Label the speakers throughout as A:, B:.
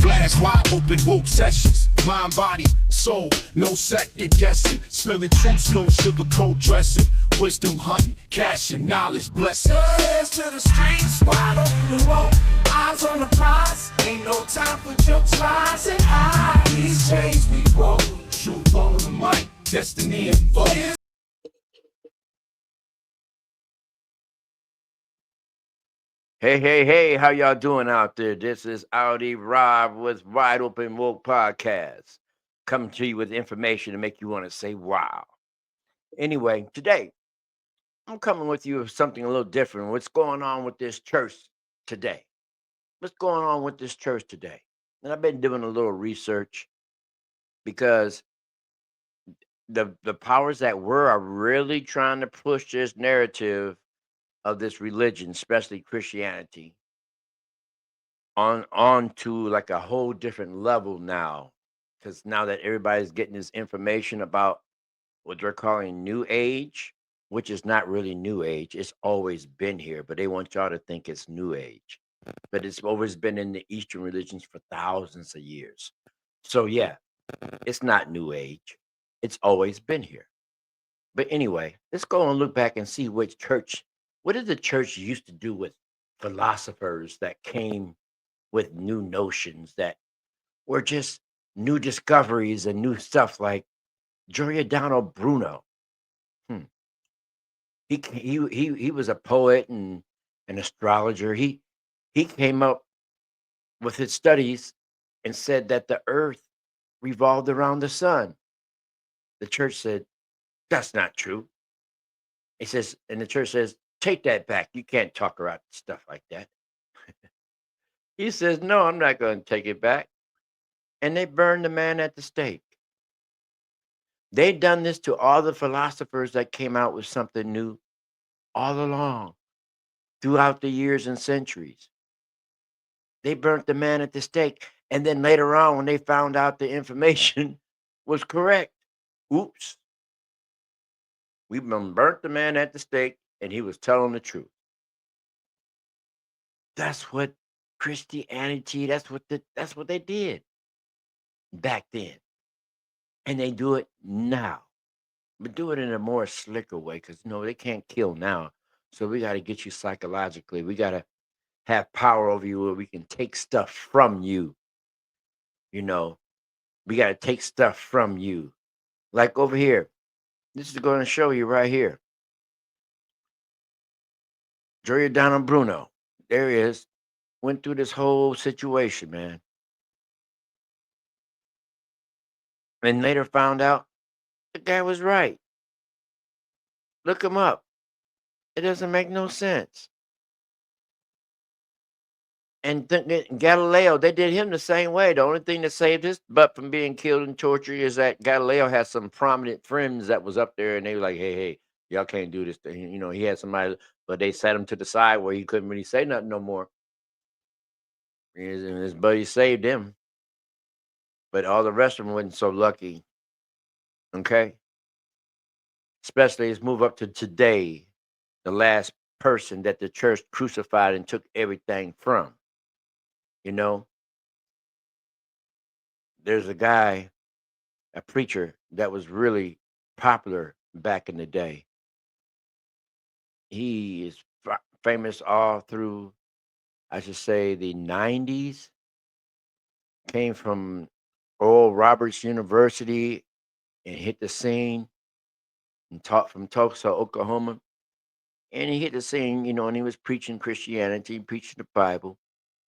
A: Blast wide open woke sessions. Mind, body, soul, no second guessing. Spilling truths, no sugarcoat dressing. Wisdom hunting, cash and knowledge blessing. Hands to the streets, wide open the road. Eyes on the prize, ain't no time for jokes, lies and eyes. These days we roll, truth on the mic, destiny and vote.
B: Hey, how y'all doing out there? This is Audi Rob with Wide Open Woke Podcast. Coming to you with information to make you want to say wow. Anyway, today I'm coming with you with something a little different. What's going on with this church today? What's going on with this church today? And I've been doing a little research because the powers that were are really trying to push this narrative of this religion, especially Christianity, on to like a whole different level now, because now that everybody's getting this information about what they're calling new age, which is not really new age, it's always been here, but they want y'all to think it's new age, but it's always been in the Eastern religions for thousands of years. So yeah, it's not new age, it's always been here. But anyway, let's go and look back and see what did the church used to do with philosophers that came with new notions that were just new discoveries and new stuff, like Giordano Bruno. Hmm. He was a poet and an astrologer. He came up with his studies and said that the earth revolved around the sun. The church said, that's not true. He says, and the church says, take that back. You can't talk about stuff like that. He says, no, I'm not going to take it back. And they burned the man at the stake. They'd done this to all the philosophers that came out with something new all along throughout the years and centuries. They burnt the man at the stake. And then later on, when they found out the information was correct, oops, we burnt the man at the stake and he was telling the truth. That's what Christianity, that's what they did back then. And they do it now. But do it in a more slicker way, because no, they can't kill now. So we got to get you psychologically. We got to have power over you where we can take stuff from you. You know, we got to take stuff from you. Like over here, this is going to show you right here. Giordano Bruno, there he is. Went through this whole situation, man. And later found out the guy was right. Look him up. It doesn't make no sense. And Galileo, they did him the same way. The only thing that saved his butt from being killed and tortured is that Galileo had some prominent friends that was up there, and they were like, hey, y'all can't do this thing. You know, he had somebody, but they sat him to the side where he couldn't really say nothing no more. And his buddy saved him. But all the rest of them wasn't so lucky. Okay? Especially, let's move up to today, the last person that the church crucified and took everything from. You know, there's a guy, a preacher that was really popular back in the day. He is famous all through, I should say, the 90s. Came from Oral Roberts University and hit the scene and taught from Tulsa, Oklahoma. And he hit the scene, and he was preaching Christianity, preaching the Bible.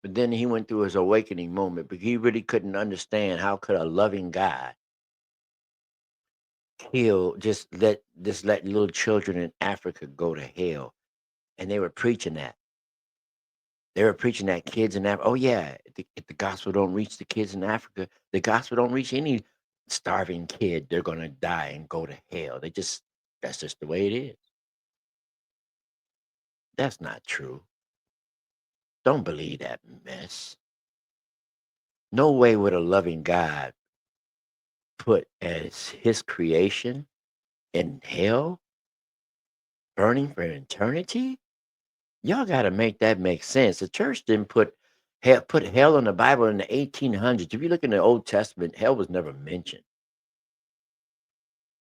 B: But then he went through his awakening moment, but he really couldn't understand how could a loving God kill, just let little children in Africa go to hell. And they were preaching that. They were preaching that kids in Africa. Oh yeah, if the gospel don't reach the kids in Africa, the gospel don't reach any starving kid. They're gonna die and go to hell. That's just the way it is. That's not true. Don't believe that mess. No way would a loving God put as his creation in hell, burning for eternity. Y'all got to make that make sense. The church didn't put Hell, put hell in the Bible in the 1800s. If you look in the Old Testament, hell was never mentioned.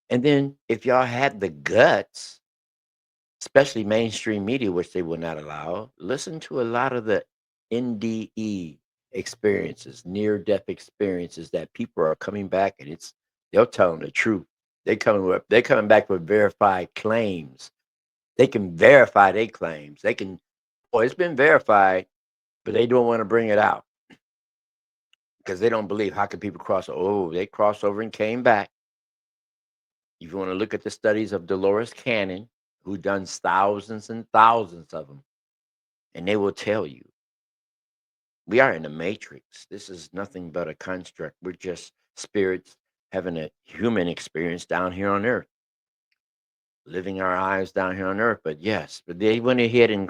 B: And then if y'all had the guts, especially mainstream media, which they will not allow, listen to a lot of the NDE experiences, near-death experiences that people are coming back, and they're telling the truth. They're coming back with verified claims. They can verify their claims. They can, well, it's been verified, but they don't want to bring it out because they don't believe. How can people cross? Oh, they crossed over and came back. If you want to look at the studies of Dolores Cannon, who done thousands and thousands of them, and they will tell you we are in the matrix. This is nothing but a construct. We're just spirits having a human experience down here on earth, living our lives down here on earth. But yes, but they went ahead and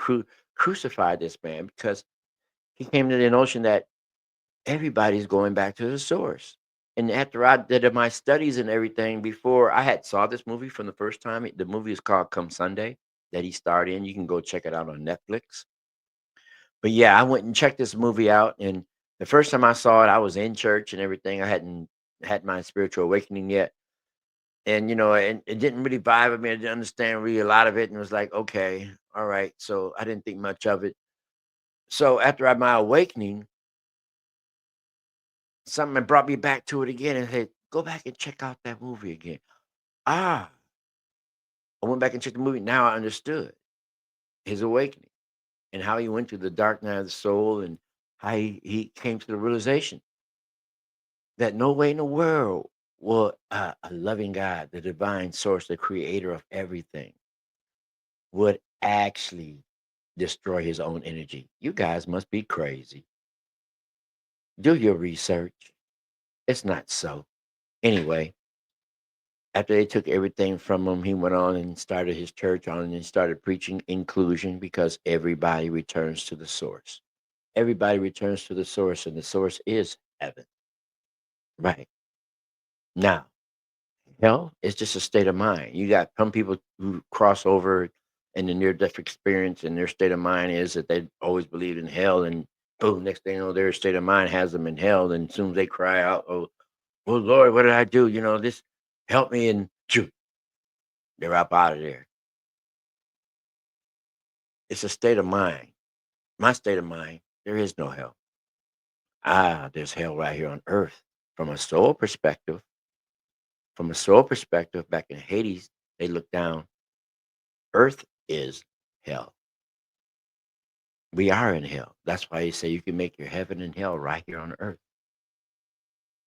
B: crucified this man because he came to the notion that everybody's going back to the source. And after I did my studies and everything, before I had saw this movie from the first time, the movie is called Come Sunday that he starred in. You can go check it out on Netflix. But yeah, I went and checked this movie out, and the first time I saw it, I was in church and everything. I hadn't had my spiritual awakening yet, and and it didn't really vibe with me. I didn't understand really a lot of it, and it was like, okay, all right. So I didn't think much of it. So after I had my awakening, something brought me back to it again and said, go back and check out that movie again. Ah, I went back and checked the movie. Now I understood his awakening and how he went through the dark night of the soul and how he came to the realization that no way in the world will a loving God, the divine source, the creator of everything, would actually destroy his own energy. You guys must be crazy. Do your research. It's not so. Anyway, after they took everything from him, he went on and started his church on and started preaching inclusion because everybody returns to the source. Everybody returns to the source, and the source is heaven. Right. Now, hell is just a state of mind. You got some people who cross over in the near death experience, and their state of mind is that they always believed in hell, and boom, next thing you know, their state of mind has them in hell. And as soon as they cry out, oh Lord, what did I do? This help me, and shoot, they're up out of there. It's a state of mind. My state of mind, there is no hell. There's hell right here on earth. From a soul perspective, back in Hades, they look down. Earth is hell. We are in hell. That's why you say you can make your heaven and hell right here on earth.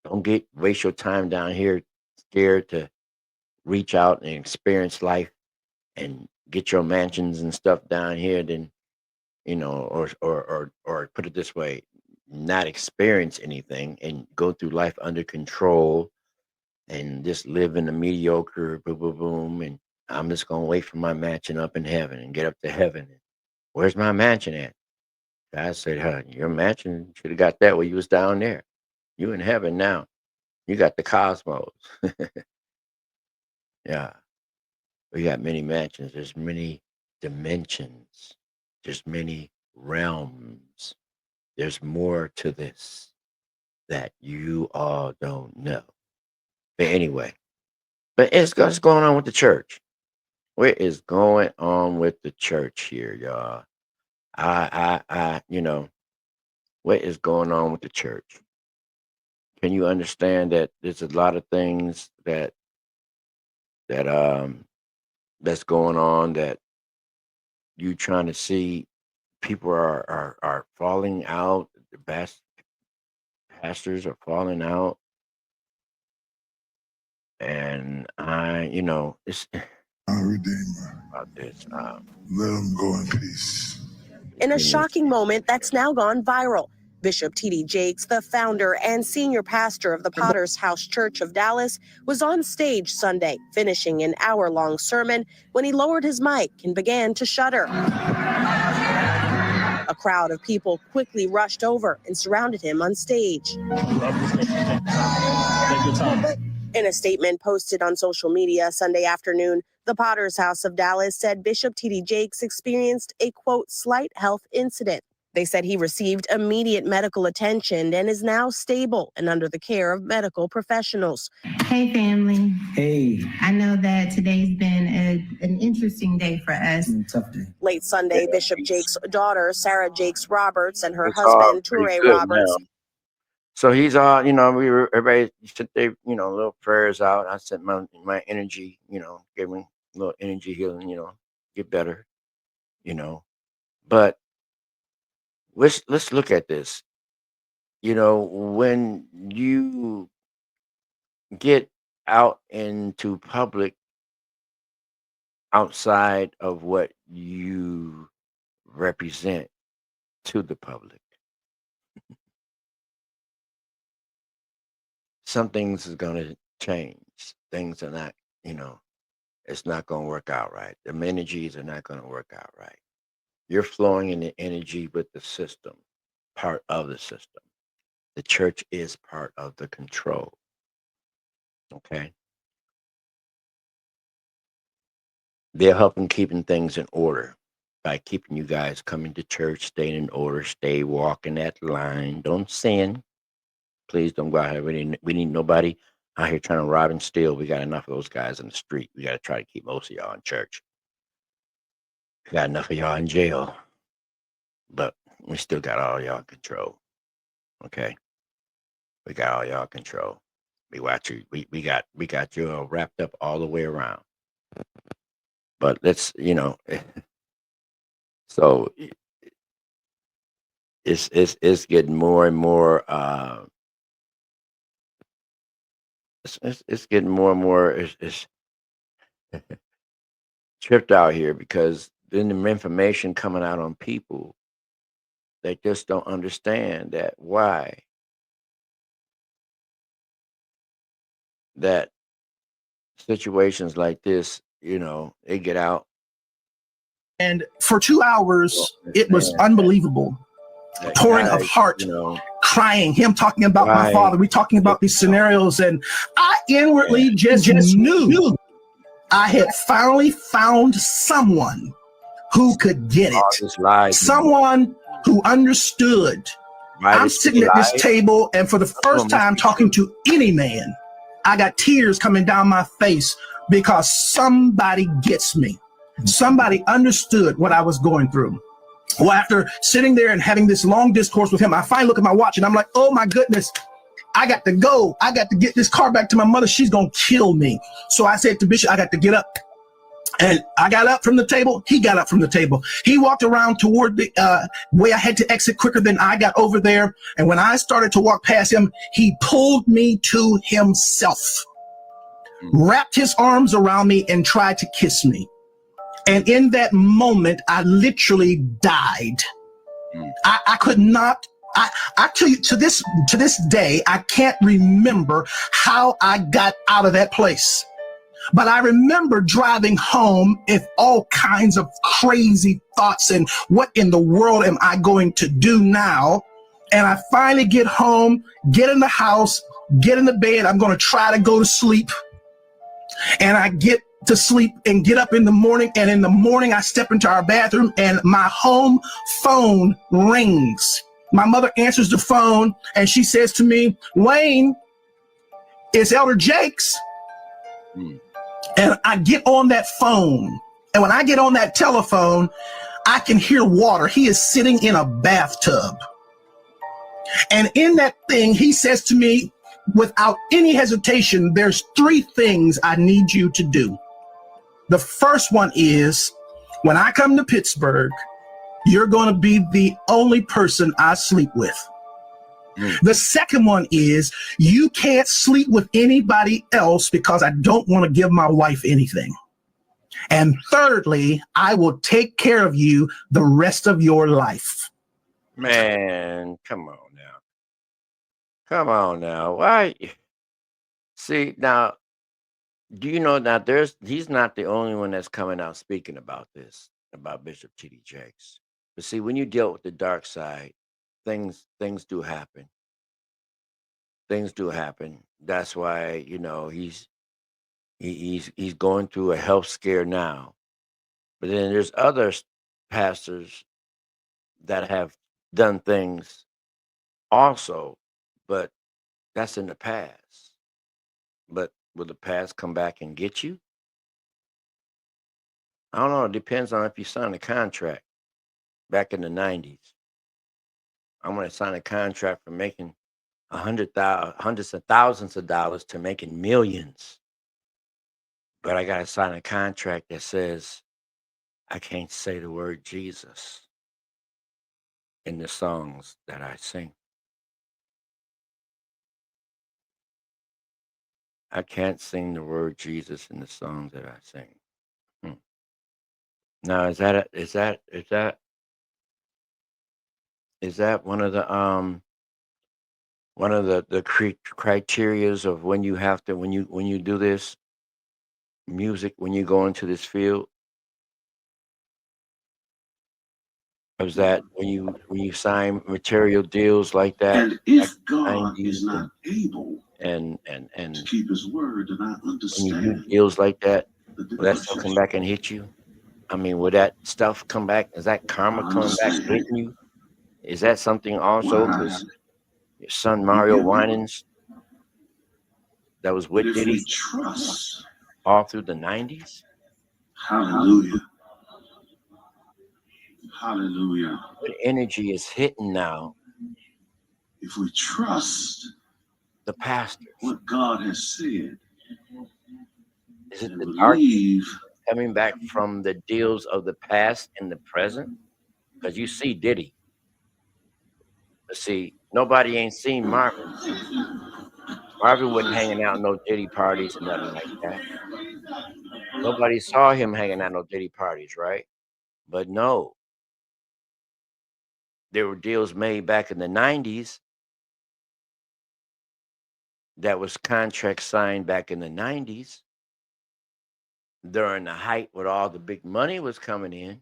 B: Don't waste your time down here scared to reach out and experience life and get your mansions and stuff down here. Then or put it this way, not experience anything and go through life under control and just live in the mediocre boom boom boom. And I'm just gonna wait for my mansion up in heaven and get up to heaven. Where's my mansion at? I said, huh, your mansion should have got that when you was down there. You in heaven now. You got the cosmos. Yeah. We got many mansions. There's many dimensions. There's many realms. There's more to this that you all don't know. But anyway, what's going on with the church? What is going on with the church here, y'all? What is going on with the church? Can you understand that there's a lot of things that that's going on that you trying to see people are falling out, the best pastors are falling out, and it's
A: Our Redeemer,
B: about this.
A: let him go in peace.
C: In a shocking moment that's now gone viral, Bishop T.D. Jakes, the founder and senior pastor of the Potter's House Church of Dallas, was on stage Sunday, finishing an hour-long sermon when he lowered his mic and began to shudder. A crowd of people quickly rushed over and surrounded him on stage. In a statement posted on social media Sunday afternoon, the Potter's House of Dallas said Bishop T.D. Jakes experienced a, quote, slight health incident. They said he received immediate medical attention and is now stable and under the care of medical professionals.
D: Hey, family.
E: Hey.
D: I know that today's been an interesting day for us.
E: Tough day.
C: Late Sunday, Bishop Jakes' daughter, Sarah Jakes Roberts, and her
B: It's all
C: husband,
B: pretty
C: Toure
B: good
C: Roberts.
B: now. So he's all, everybody sent their, little prayers out. I sent my energy, gave him a little energy healing, get better, But let's look at this. When you get out into public outside of what you represent to the public, some things is going to change. Things are not, it's not going to work out right. The energies are not going to work out right. You're flowing in the energy with the system, part of the system. The church is part of the control. Okay. They're helping keeping things in order by keeping you guys coming to church, staying in order, stay walking that line. Don't sin. Please don't go out here. We need nobody out here trying to rob and steal. We got enough of those guys in the street. We got to try to keep most of y'all in church. We got enough of y'all in jail, but we still got all y'all in control. Okay, we got all y'all in control. We watch you. We got you all wrapped up all the way around. But let's so it's getting more and more. It's getting more and more. It's tripped out here because then the information coming out on people, they just don't understand that why that situations like this, they get out.
F: And for 2 hours, it was unbelievable. Pouring of heart, crying, him talking about my father. We talking about these scenarios, and I inwardly just knew I had finally found someone who could get it. Someone who understood. I'm sitting at this table, and for the first time talking to any man, I got tears coming down my face because somebody gets me. Somebody understood what I was going through. Well, after sitting there and having this long discourse with him, I finally look at my watch and I'm like, oh my goodness, I got to go. I got to get this car back to my mother. She's going to kill me. So I said to Bishop, I got to get up. And I got up from the table. He got up from the table. He walked around toward the way I had to exit quicker than I got over there. And when I started to walk past him, he pulled me to himself, wrapped his arms around me and tried to kiss me. And in that moment, I literally died. I could not. I tell you, to this day, I can't remember how I got out of that place. But I remember driving home with all kinds of crazy thoughts and what in the world am I going to do now? And I finally get home, get in the house, get in the bed. I'm going to try to go to sleep. And I get to sleep and get up in the morning. And in the morning, I step into our bathroom and my home phone rings. My mother answers the phone and she says to me, Wayne, it's Elder Jakes. And I get on that phone. And when I get on that telephone, I can hear water. He is sitting in a bathtub. And in that thing, he says to me, without any hesitation, there's 3 things I need you to do. The first one is, when I come to Pittsburgh, you're going to be the only person I sleep with. The second one is, you can't sleep with anybody else because I don't want to give my wife anything. And thirdly, I will take care of you the rest of your life.
B: Man, come on now. Come on now. Why? See, now, do you know that he's not the only one that's coming out speaking about this, about Bishop T.D. Jakes. But see, when you deal with the dark side, things do happen. Things do happen. That's why, he's going through a health scare now. But then there's other pastors that have done things also, but that's in the past. But will the past come back and get you? I don't know. It depends on if you sign a contract back in the 90s. I'm going to sign a contract for making hundreds of thousands of dollars to making millions. But I got to sign a contract that says I can't say the word Jesus in the songs that I sing. I can't sing the word Jesus in the songs that I sing. Now, is that one of the criterias of when you have to when you do this music, when you go into this field? Is that when you sign material deals like that?
A: And if
B: back in the
A: God
B: 90s
A: is not able
B: and
A: to keep his word, then I
B: when you do
A: understand
B: deals like that,
A: the
B: will that still come
A: difference.
B: back and hit you? I mean, will that stuff come back? Is that karma
A: I
B: coming back
A: understand
B: hitting you? Is that something also?
A: why I have
B: Because your son
A: been
B: Mario
A: given.
B: Winans, that was
A: But
B: with
A: if
B: Diddy
A: we trust,
B: all through the 90s.
A: hallelujah, hallelujah.
B: What energy is hitting now
A: If we trust
B: the pastors?
A: what God has said
B: Is it
A: and
B: the dark
A: believe,
B: coming back from the deals of the past and the present? Because you see Diddy. But see, nobody ain't seen Marvin. Marvin wasn't hanging out no Diddy parties and nothing like that. Nobody saw him hanging out no Diddy parties, right? But no, there were deals made back in the 90s. That was contracts signed back in the 90s during the height when all the big money was coming in.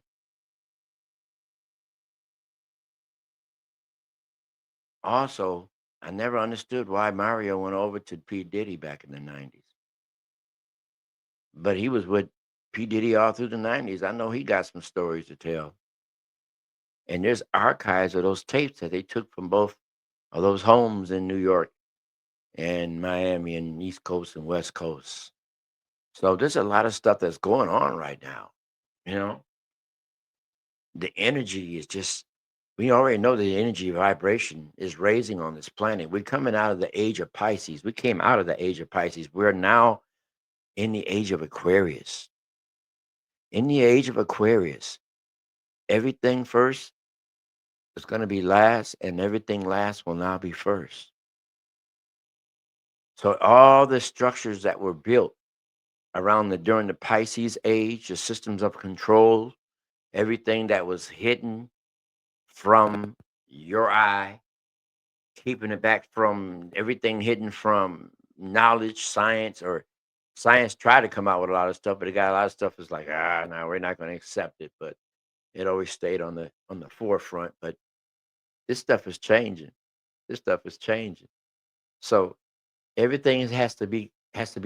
B: Also, I never understood why Mario went over to P. Diddy back in the 90s. But he was with P. Diddy all through the 90s. I know he got some stories to tell. And there's archives of those tapes that they took from both of those homes in New York and Miami and East Coast and West Coast. So there's a lot of stuff that's going on right now. You know, the energy is just, we already know the energy vibration is raising on this planet. We're coming out of the age of Pisces. We came out of the age of Pisces. We're now in the age of Aquarius. In the age of Aquarius, everything first is going to be last, and everything last will now be first. So all the structures that were built around during the Pisces age, the systems of control, everything that was hidden from your eye, keeping it back from everything hidden from knowledge, science, or science tried to come out with a lot of stuff, but it got a lot of stuff is like, no, we're not going to accept it. But it always stayed on the forefront. But this stuff is changing. This stuff is changing. So everything has to be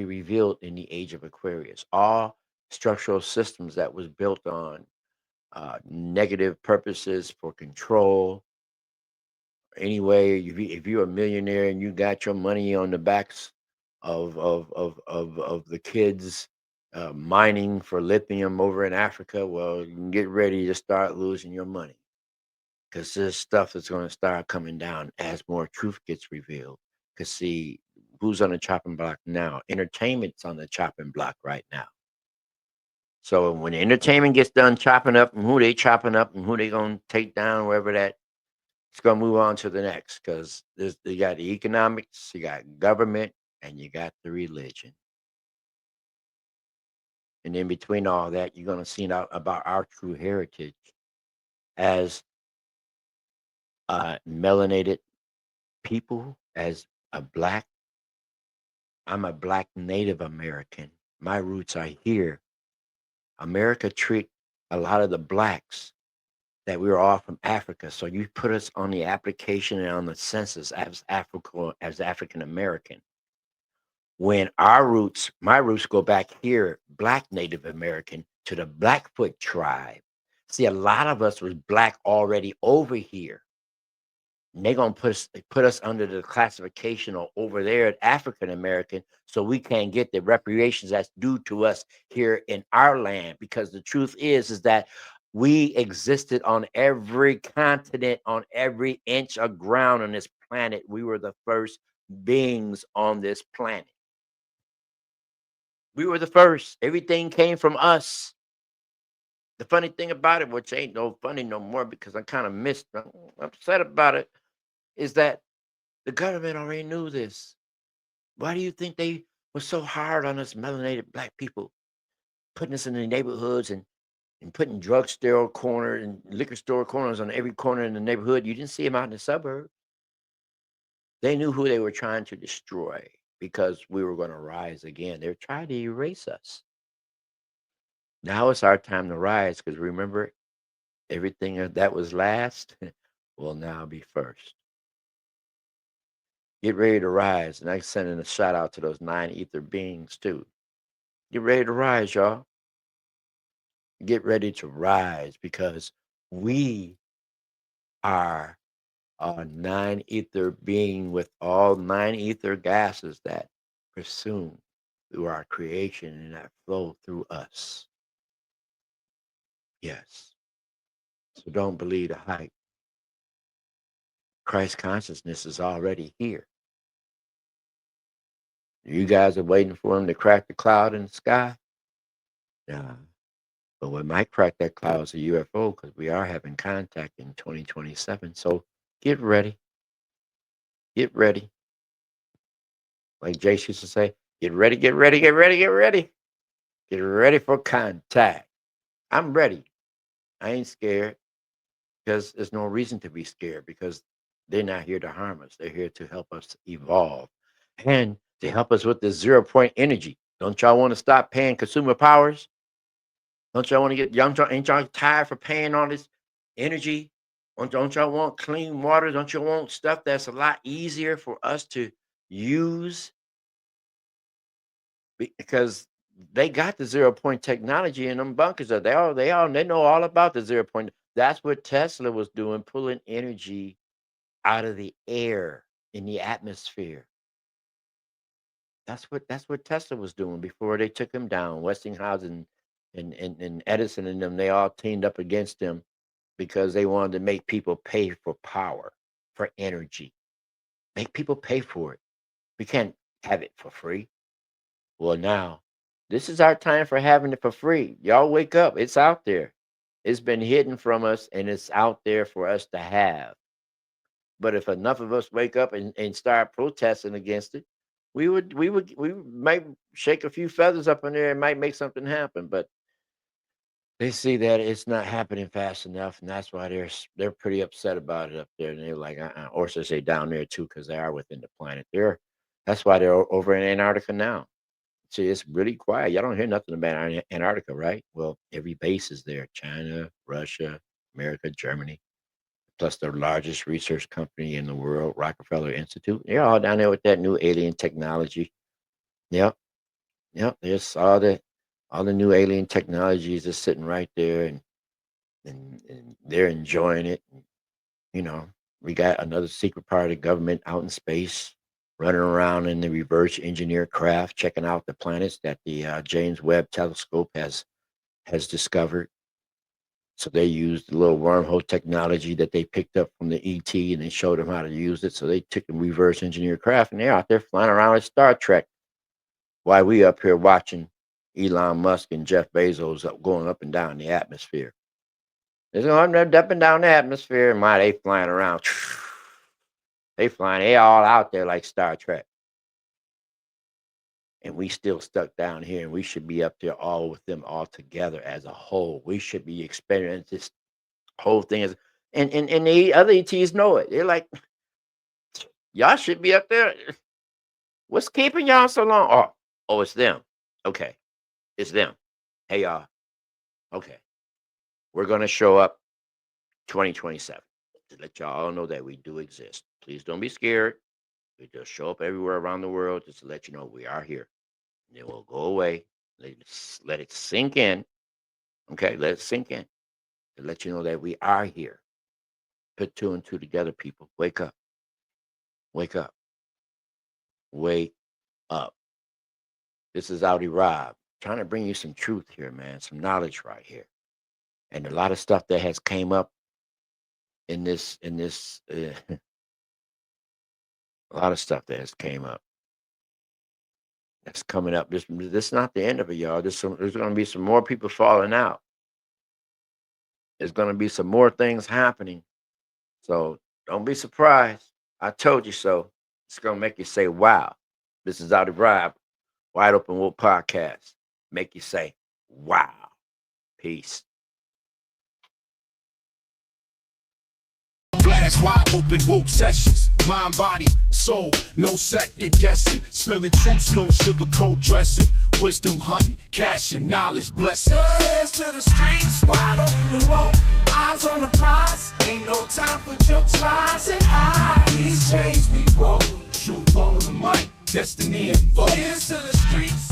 B: revealed in the age of Aquarius. All structural systems that was built on negative purposes for control. Anyway, if you're a millionaire and you got your money on the backs of the kids mining for lithium over in Africa, well, you can get ready to start losing your money because there's stuff that's going to start coming down as more truth gets revealed. Because see, who's on the chopping block now? Entertainment's on the chopping block right now. So when the entertainment gets done chopping up, and who they chopping up, and who they gonna take down, wherever that, it's gonna move on to the next. Because you got the economics, you got government, and you got the religion. And in between all that, you're gonna see out about our true heritage as melanated people, as a black. I'm a black Native American. My roots are here. America treat a lot of the blacks that we were all from Africa. So you put us on the application and on the census as African American. When my roots go back here, Black Native American to the Blackfoot tribe. See, a lot of us was black already over here. And they're gonna put us under the classification over there at African American, so we can't get the reparations that's due to us here in our land. Because the truth is that we existed on every continent, on every inch of ground on this planet. We were the first beings on this planet. We were the first. Everything came from us. The funny thing about it, which ain't no funny no more because I kind of I'm upset about it, is that the government already knew this. Why do you think they were so hard on us melanated black people, putting us in the neighborhoods and putting drugstore corners and liquor store corners on every corner in the neighborhood? You didn't see them out in the suburbs. They knew who they were trying to destroy because we were going to rise again. They're trying to erase us. Now it's our time to rise because remember, everything that was last will now be first. Get ready to rise. And I sending a shout out to those 9 ether beings too. Get ready to rise, y'all. Get ready to rise because we are a 9 ether being with all 9 ether gases that pursue through our creation and that flow through us. Yes. So don't believe the hype. Christ consciousness is already here. You guys are waiting for him to crack the cloud in the sky? Yeah. But what might crack that cloud is a UFO because we are having contact in 2027. So get ready. Get ready. Like Jace used to say, get ready, get ready, get ready, get ready. Get ready for contact. I'm ready. I ain't scared because there's no reason to be scared because they're not here to harm us. They're here to help us evolve and to help us with this 0 point energy. Don't y'all want to stop paying consumer powers? Don't y'all want to ain't y'all tired for paying all this energy? Don't y'all want clean water? Don't you want stuff that's a lot easier for us to use? Because they got the 0 point technology in them bunkers. They know all about the 0 point. That's what Tesla was doing, pulling energy out of the air in the atmosphere. That's what Tesla was doing before they took him down. Westinghouse and Edison and them, they all teamed up against him because they wanted to make people pay for power, for energy. Make people pay for it. We can't have it for free. Well, now, this is our time for having it for free. Y'all wake up. It's out there. It's been hidden from us and it's out there for us to have. But if enough of us wake up and start protesting against it, we might shake a few feathers up in there and might make something happen. But they see that it's not happening fast enough, and that's why they're pretty upset about it up there. And they're like, or should I say down there too, because they are within the planet. That's why they're over in Antarctica now. See, it's really quiet. Y'all don't hear nothing about Antarctica, right? Well, every base is there: China, Russia, America, Germany, plus the largest research company in the world, Rockefeller Institute. They're all down there with that new alien technology. Yep, yep. There's all the new alien technologies are sitting right there, and they're enjoying it. You know, we got another secret part of the government out in space, running around in the reverse engineer craft, checking out the planets that the James Webb Telescope has discovered. So they used the little wormhole technology that they picked up from the ET, and they showed them how to use it. So they took the reverse engineer craft, and they're out there flying around like Star Trek. While we up here watching Elon Musk and Jeff Bezos going up and down the atmosphere. They're going up and down the atmosphere, and why they flying around. They all out there like Star Trek. And we still stuck down here, and we should be up there all with them all together as a whole. We should be experiencing this whole thing and the other ETs know it. They're like, y'all should be up there. What's keeping y'all so long? Oh, it's them. Okay. It's them. Hey y'all. Okay. We're gonna show up 2027 to let y'all all know that we do exist. Please don't be scared. We just show up everywhere around the world just to let you know we are here. And then we'll go away. Let it sink in. Okay, let it sink in to let you know that we are here. Put two and two together, people. Wake up. Wake up. Wake up. This is Audi Rob, trying to bring you some truth here, man. Some knowledge right here. And a lot of stuff that has came up in this a lot of stuff that has came up. That's coming up. This is not the end of it, y'all. There's going to be some more people falling out. There's going to be some more things happening. So don't be surprised. I told you so. It's going to make you say, wow. This is Audi Rob, Wide Open Woke Podcast. Make you say, wow. Peace.
A: Blast wide open woke sessions. Mind, body, soul, no second guessing. Spilling truths, no sugarcoat dressing. Wisdom hunting, cash and knowledge blessing. Hands to the streets, wide open woke. Eyes on the prize, ain't no time for jokes, lies and eyes. These chains we woke, truth on the mic, destiny and vote. Hands to the streets.